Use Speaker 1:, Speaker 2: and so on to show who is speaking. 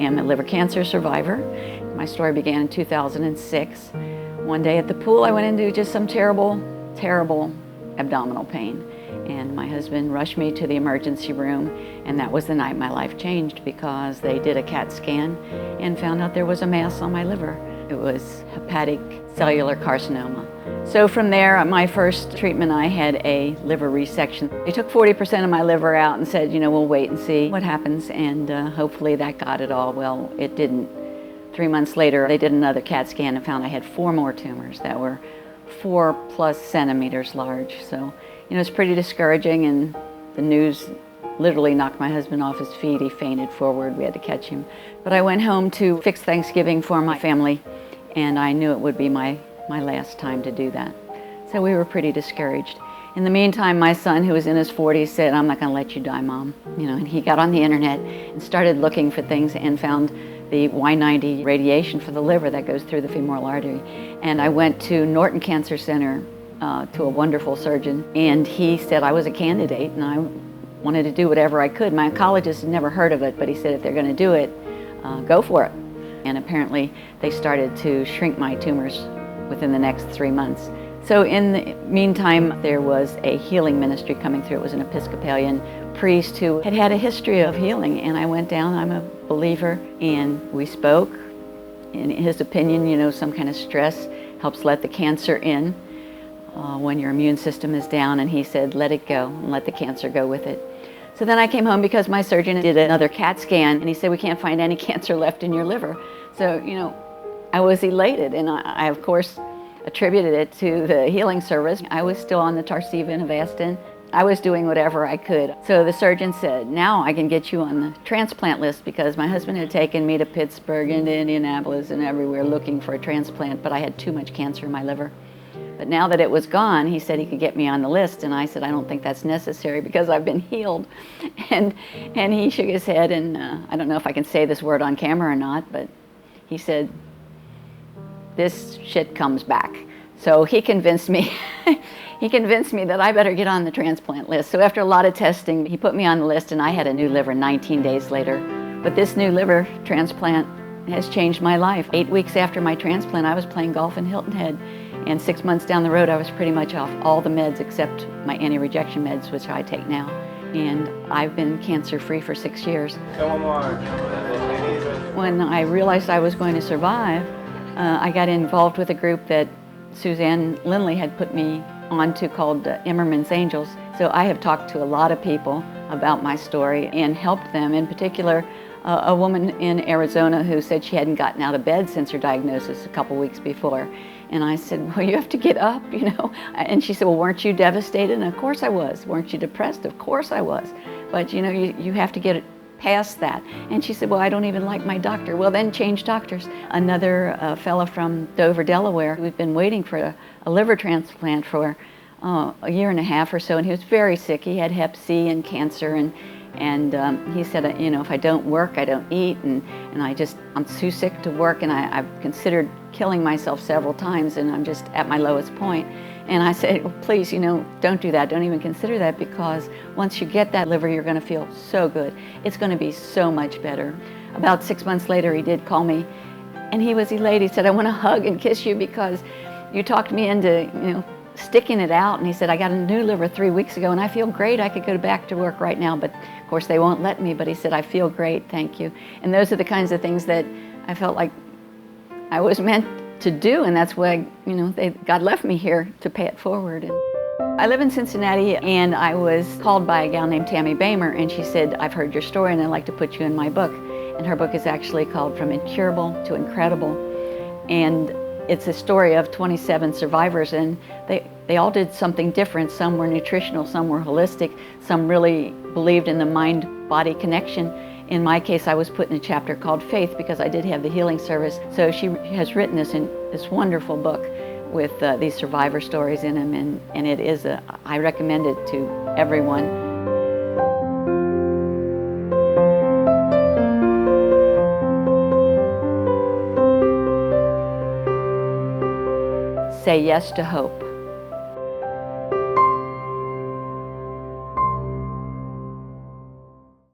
Speaker 1: am a liver cancer survivor. My story began in 2006. One day at the pool, I went into just some terrible, terrible abdominal pain. And my husband rushed me to the emergency room, and that was the night my life changed, because they did a CAT scan and found out there was a mass on my liver. It was hepatic cellular carcinoma. So from there, my first treatment, I had a liver resection. They took 40% of my liver out and said, we'll wait and see what happens, and hopefully that got it all. Well, it didn't. 3 months later, they did another CAT scan and found I had 4 more tumors that were 4+ centimeters large. So, it's pretty discouraging, and the news literally knocked my husband off his feet. He fainted forward. We had to catch him. But I went home to fix Thanksgiving for my family, and I knew it would be my last time to do that. So we were pretty discouraged. In the meantime, my son, who was in his 40s, said, "I'm not going to let you die, Mom." And he got on the internet and started looking for things and found the Y90 radiation for the liver that goes through the femoral artery. And I went to Norton Cancer Center to a wonderful surgeon, and he said I was a candidate and I wanted to do whatever I could. My oncologist had never heard of it, but he said if they're going to do it, go for it. And apparently they started to shrink my tumors within the next 3 months. So in the meantime, there was a healing ministry coming through. It was an Episcopalian priest who had had a history of healing, and I went down. I'm a believer, and we spoke. In his opinion, some kind of stress helps let the cancer in when your immune system is down, and he said, let it go and let the cancer go with it. So then I came home because my surgeon did another CAT scan, and he said, we can't find any cancer left in your liver. So, I was elated, and I of course, attributed it to the healing service. I was still on the Tarceva and Avastin. I was doing whatever I could. So the surgeon said, now I can get you on the transplant list, because my husband had taken me to Pittsburgh and to Indianapolis and everywhere looking for a transplant, but I had too much cancer in my liver. But now that it was gone, he said he could get me on the list, and I said, I don't think that's necessary because I've been healed. And he shook his head, and I don't know if I can say this word on camera or not, but he said, this shit comes back. So he convinced me, that I better get on the transplant list. So after a lot of testing, he put me on the list, and I had a new liver 19 days later. But this new liver transplant has changed my life. 8 weeks after my transplant, I was playing golf in Hilton Head. And 6 months down the road, I was pretty much off all the meds except my anti-rejection meds, which I take now. And I've been cancer-free for 6 years. When I realized I was going to survive, I got involved with a group that Suzanne Lindley had put me onto called Emmerman's Angels. So I have talked to a lot of people about my story and helped them. In particular, a woman in Arizona who said she hadn't gotten out of bed since her diagnosis a couple weeks before. And I said, well, you have to get up, And she said, well, weren't you devastated? And of course I was. Weren't you depressed? Of course I was. But, you have to get past that. And she said, well, I don't even like my doctor. Well, then change doctors. Another fellow from Dover, Delaware, who'd been waiting for a liver transplant for a year and a half or so, and he was very sick. He had Hep C and cancer, and he said, if I don't work, I don't eat, and I'm too sick to work, and I've considered killing myself several times, and I'm just at my lowest point. And I said, well, please, don't do that. Don't even consider that, because once you get that liver, you're going to feel so good. It's going to be so much better. About 6 months later, he did call me, and he was elated. He said, I want to hug and kiss you because you talked me into, sticking it out. And he said, I got a new liver 3 weeks ago, and I feel great. I could go back to work right now, but of course they won't let me. But he said, I feel great, thank you. And those are the kinds of things that I felt like I was meant to do, and that's why, God left me here to pay it forward. And I live in Cincinnati, and I was called by a gal named Tammy Boehmer, and she said, I've heard your story, and I'd like to put you in my book. And her book is actually called From Incurable to Incredible. And it's a story of 27 survivors, and they all did something different. Some were nutritional, some were holistic, some really believed in the mind-body connection. In my case, I was put in a chapter called Faith because I did have the healing service. So she has written this wonderful book with these survivor stories in them, and it is I recommend it to everyone. Say yes to hope.